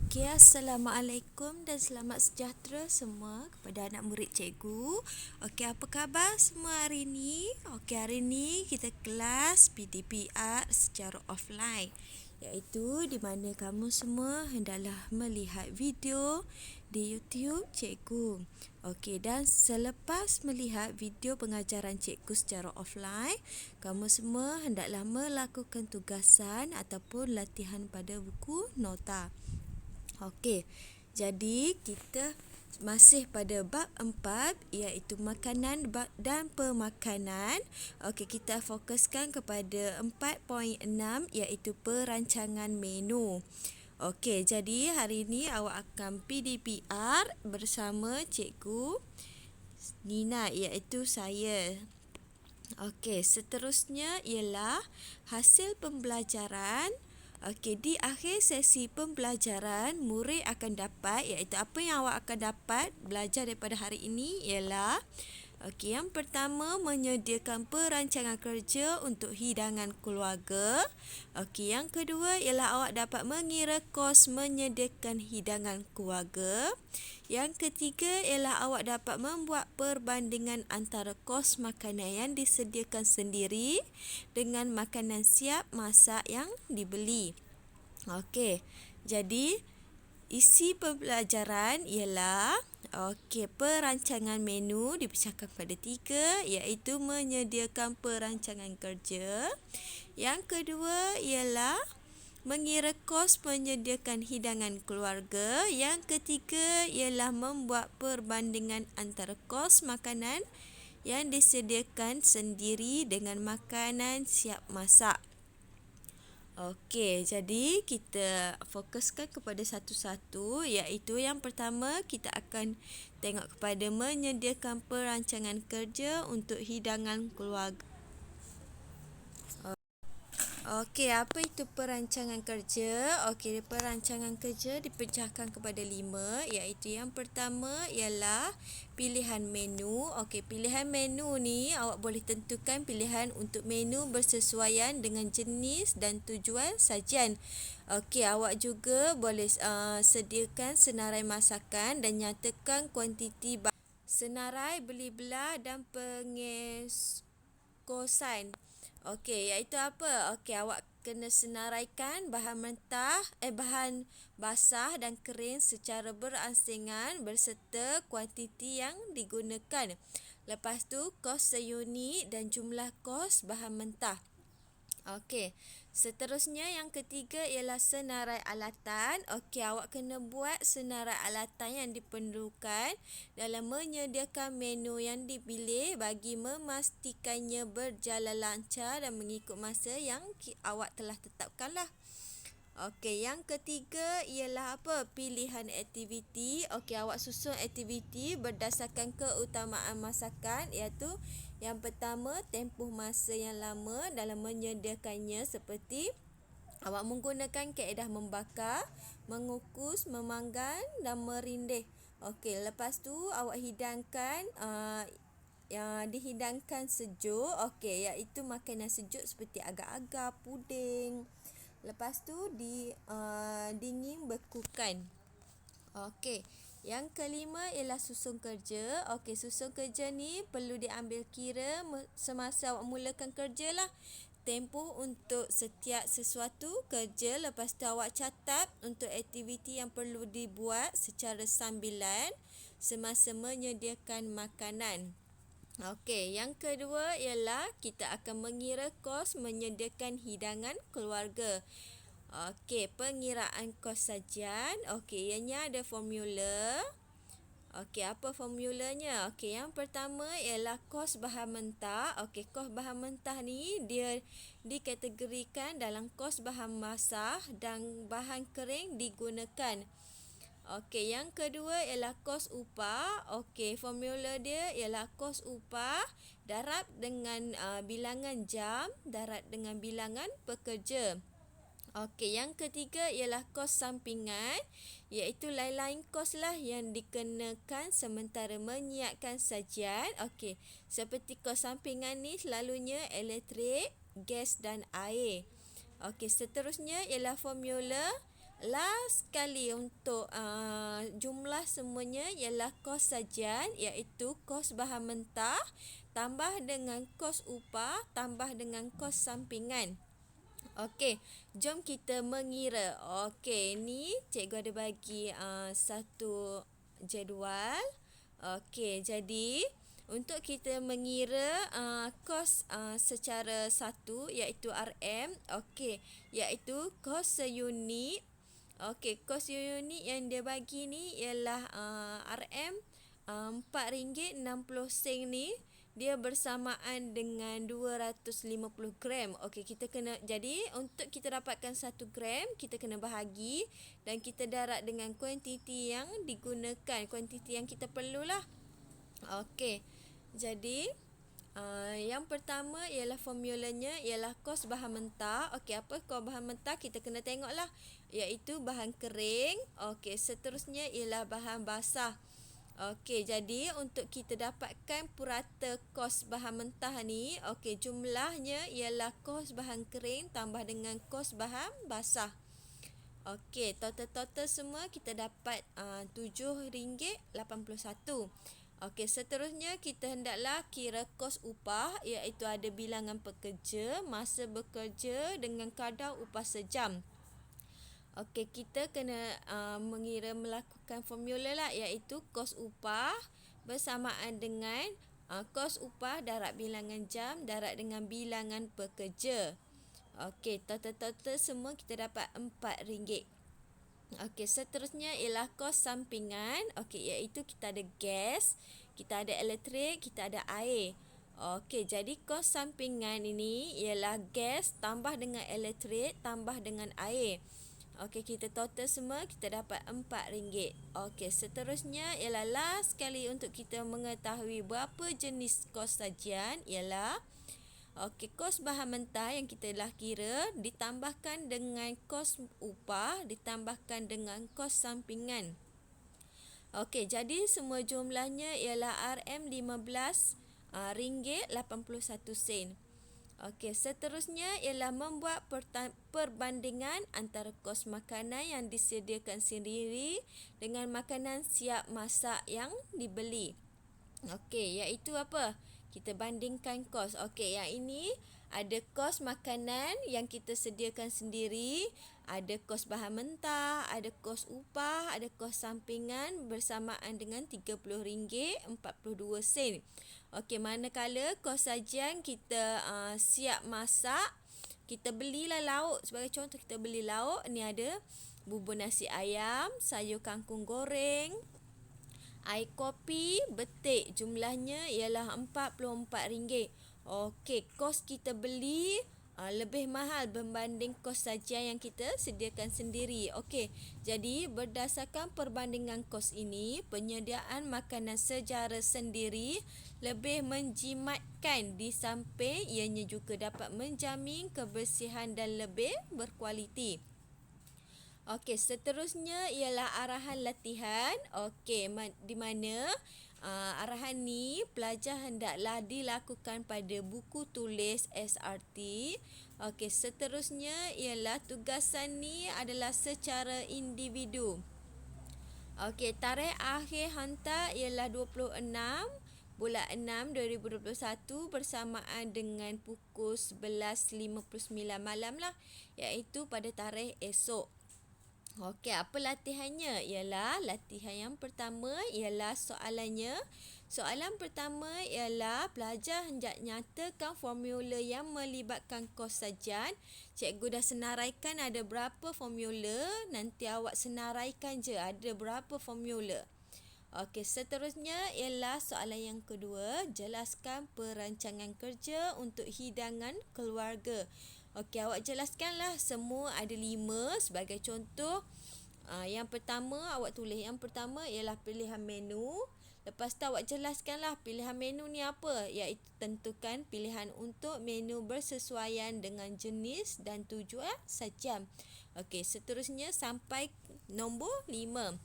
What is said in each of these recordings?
Okey, Assalamualaikum dan selamat sejahtera semua kepada anak murid cikgu. Okey, apa khabar semua hari ini? Okey, hari ini kita kelas PDPR secara offline, iaitu di mana kamu semua hendaklah melihat video di YouTube cikgu. Okey, dan selepas melihat video pengajaran cikgu secara offline, kamu semua hendaklah melakukan tugasan ataupun latihan pada buku nota. Okey, jadi kita masih pada bab 4 iaitu makanan dan pemakanan. Okey, kita fokuskan kepada 4.6 iaitu perancangan menu. Okey, jadi hari ini awak akan PDPR bersama cikgu Nina iaitu saya. Okey, seterusnya ialah hasil pembelajaran. Okey, di akhir sesi pembelajaran, murid akan dapat, iaitu apa yang awak akan dapat belajar daripada hari ini ialah yang pertama, menyediakan perancangan kerja untuk hidangan keluarga. Yang kedua ialah awak dapat mengira kos menyediakan hidangan keluarga. Yang ketiga ialah awak dapat membuat perbandingan antara kos makanan yang disediakan sendiri dengan makanan siap masak yang dibeli. Okey, jadi isi pembelajaran ialah perancangan menu dipecahkan pada 3 iaitu menyediakan perancangan kerja. Yang kedua ialah mengira kos menyediakan hidangan keluarga. Yang ketiga ialah membuat perbandingan antara kos makanan yang disediakan sendiri dengan makanan siap masak. Okey, jadi kita fokuskan kepada satu-satu, iaitu yang pertama kita akan tengok kepada menyediakan perancangan kerja untuk hidangan keluarga. Okey, apa itu perancangan kerja? Okey, perancangan kerja dipecahkan kepada 5, iaitu yang pertama ialah pilihan menu. Okey, pilihan menu ni awak boleh tentukan pilihan untuk menu bersesuaian dengan jenis dan tujuan sajian. Okey, awak juga boleh sediakan senarai masakan dan nyatakan kuantiti senarai beli belah dan pengeskosan. Okey, iaitu apa? Okey, awak kena senaraikan bahan mentah, bahan basah dan kering secara berasingan berserta kuantiti yang digunakan. Lepas tu, kos seunit dan jumlah kos bahan mentah. Okey, seterusnya yang ketiga ialah senarai alatan. Okey, awak kena buat senarai alatan yang diperlukan dalam menyediakan menu yang dipilih bagi memastikannya berjalan lancar dan mengikut masa yang awak telah tetapkanlah. Okey, yang ketiga ialah apa? Pilihan aktiviti. Okey, awak susun aktiviti berdasarkan keutamaan masakan, iaitu yang pertama, tempoh masa yang lama dalam menyediakannya seperti awak menggunakan kaedah membakar, mengukus, memanggang dan merindih. Okey, lepas tu awak hidangkan yang dihidangkan sejuk. Okey, iaitu makanan sejuk seperti agar-agar, puding. Lepas tu dingin bekukan. Okey, yang kelima ialah susun kerja. Okey, susun kerja ni perlu diambil kira semasa awak mulakan kerja lah. Tempoh untuk setiap sesuatu kerja. Lepas tu awak catat untuk aktiviti yang perlu dibuat secara sambilan semasa menyediakan makanan. Okey, yang kedua ialah kita akan mengira kos menyediakan hidangan keluarga. Okey, pengiraan kos sajian. Okey, ianya ada formula. Okey, apa formulanya? Okey, yang pertama ialah kos bahan mentah. Okey, kos bahan mentah ni dia dikategorikan dalam kos bahan basah dan bahan kering digunakan. Okey, yang kedua ialah kos upah. Okey, formula dia ialah kos upah darab dengan bilangan jam, darab dengan bilangan pekerja. Okey, yang ketiga ialah kos sampingan, iaitu lain-lain kos lah yang dikenakan sementara menyiapkan sajian. Okey, seperti kos sampingan ni selalunya elektrik, gas dan air. Okey, seterusnya ialah formula Last sekali untuk jumlah semuanya ialah kos sajian, iaitu kos bahan mentah tambah dengan kos upah tambah dengan kos sampingan. Okey, jom kita mengira. Okey, ni cikgu ada bagi satu jadual. Okey, jadi untuk kita mengira kos secara satu iaitu RM, okey, iaitu kos seunit. Okey, kos unit yang dia bagi ni ialah RM RM4.60 ni dia bersamaan dengan 250 gram. Okey, kita kena, jadi untuk kita dapatkan 1 gram, kita kena bahagi dan kita darab dengan kuantiti yang digunakan, kuantiti yang kita perlulah. Okey. Jadi yang pertama ialah formulanya ialah kos bahan mentah. Okey, apa kos bahan mentah? Kita kena tengoklah, iaitu bahan kering. Okey, seterusnya ialah bahan basah. Okey, jadi untuk kita dapatkan purata kos bahan mentah ni, okey, jumlahnya ialah kos bahan kering tambah dengan kos bahan basah. Okey, total semua kita dapat RM7.81. Okey, seterusnya kita hendaklah kira kos upah, iaitu ada bilangan pekerja, masa bekerja dengan kadar upah sejam. Okey, kita kena melakukan formula lah, iaitu kos upah bersamaan dengan kos upah darab bilangan jam darab dengan bilangan pekerja. Okey, total semua kita dapat RM4. Okey, seterusnya ialah kos sampingan. Okey, iaitu kita ada gas, kita ada elektrik, kita ada air. Okey, jadi kos sampingan ini ialah gas tambah dengan elektrik tambah dengan air. Okey, kita total semua kita dapat RM4. Okey, seterusnya ialah last sekali untuk kita mengetahui berapa jenis kos sajian ialah kos bahan mentah yang kita telah kira ditambahkan dengan kos upah ditambahkan dengan kos sampingan. Okey, jadi semua jumlahnya ialah RM15.81. Okey, seterusnya ialah membuat perbandingan antara kos makanan yang disediakan sendiri dengan makanan siap masak yang dibeli. Okey, iaitu apa? Kita bandingkan kos. Okey, yang ini ada kos makanan yang kita sediakan sendiri, ada kos bahan mentah, ada kos upah, ada kos sampingan bersamaan dengan RM30.42. Okey, manakala kos sajian kita siap masak, kita belilah lauk. Sebagai contoh, kita beli lauk, ni ada bubur nasi ayam, sayur kangkung goreng, air kopi, betik, jumlahnya ialah RM44. Okey, kos kita beli lebih mahal berbanding kos sajian yang kita sediakan sendiri. Okey, jadi berdasarkan perbandingan kos ini, penyediaan makanan secara sendiri lebih menjimatkan di samping ianya juga dapat menjamin kebersihan dan lebih berkualiti. Okey, seterusnya ialah arahan latihan. Okey, di mana arahan ni pelajar hendaklah dilakukan pada buku tulis SRT. Okey, seterusnya ialah tugasan ni adalah secara individu. Okey, tarikh akhir hantar ialah 26/6/2021 bersamaan dengan pukul 11.59 malam lah, iaitu pada tarikh esok. Okey, apa latihannya? Ialah latihan yang pertama ialah soalannya. Soalan pertama ialah pelajar hendak nyatakan formula yang melibatkan kos sajian. Cikgu dah senaraikan ada berapa formula, nanti awak senaraikan je ada berapa formula. Okey, seterusnya ialah soalan yang kedua, jelaskan perancangan kerja untuk hidangan keluarga. Okey, awak jelaskanlah, semua ada 5 sebagai contoh. Yang pertama awak tulis, yang pertama ialah pilihan menu. Lepas tu awak jelaskanlah pilihan menu ni apa, iaitu tentukan pilihan untuk menu bersesuaian dengan jenis dan tujuan sajian. Okey, seterusnya sampai nombor 5.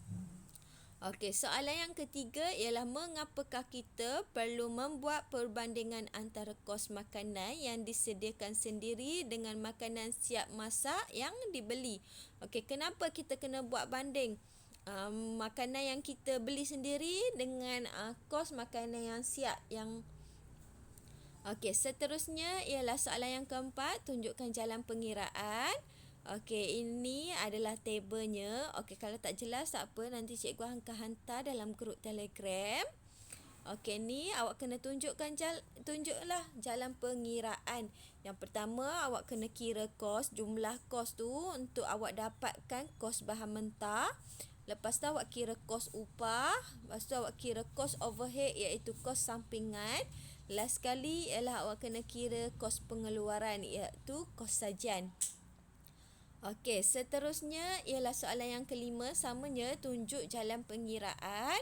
Okey, soalan yang ketiga ialah mengapakah kita perlu membuat perbandingan antara kos makanan yang disediakan sendiri dengan makanan siap masak yang dibeli. Okey, kenapa kita kena buat banding makanan yang kita beli sendiri dengan kos makanan yang siap yang. Okey, seterusnya ialah soalan yang keempat, tunjukkan jalan pengiraan. Okey, ini adalah tabelnya. Okey, kalau tak jelas tak apa, nanti cikgu akan hantar dalam grup Telegram. Okey, ni awak kena tunjuklah jalan pengiraan. Yang pertama, awak kena kira kos, jumlah kos tu untuk awak dapatkan kos bahan mentah. Lepas tu awak kira kos upah, lepas tu awak kira kos overhead iaitu kos sampingan. Last sekali ialah awak kena kira kos pengeluaran iaitu kos sajian. Okey, seterusnya ialah soalan yang kelima, samanya tunjuk jalan pengiraan.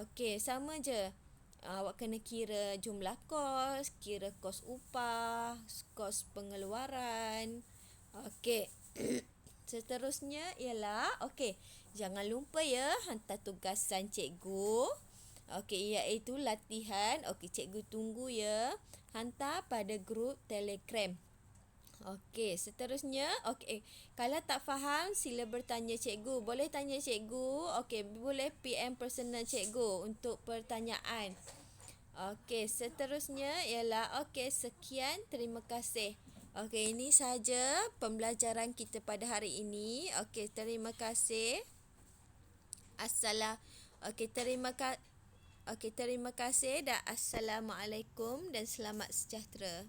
Okey, sama je. Awak kena kira jumlah kos, kira kos upah, kos pengeluaran. Okey. Seterusnya ialah jangan lupa ya hantar tugasan cikgu. Okey, iaitu latihan. Okey, cikgu tunggu ya. Hantar pada grup Telegram. Okey, seterusnya, kalau tak faham sila bertanya cikgu. Boleh tanya cikgu. Okey, boleh PM personal cikgu untuk pertanyaan. Okey, seterusnya ialah sekian, terima kasih. Okey, ini sahaja pembelajaran kita pada hari ini. Okey, terima kasih. Okey, terima kasih dan assalamualaikum dan selamat sejahtera.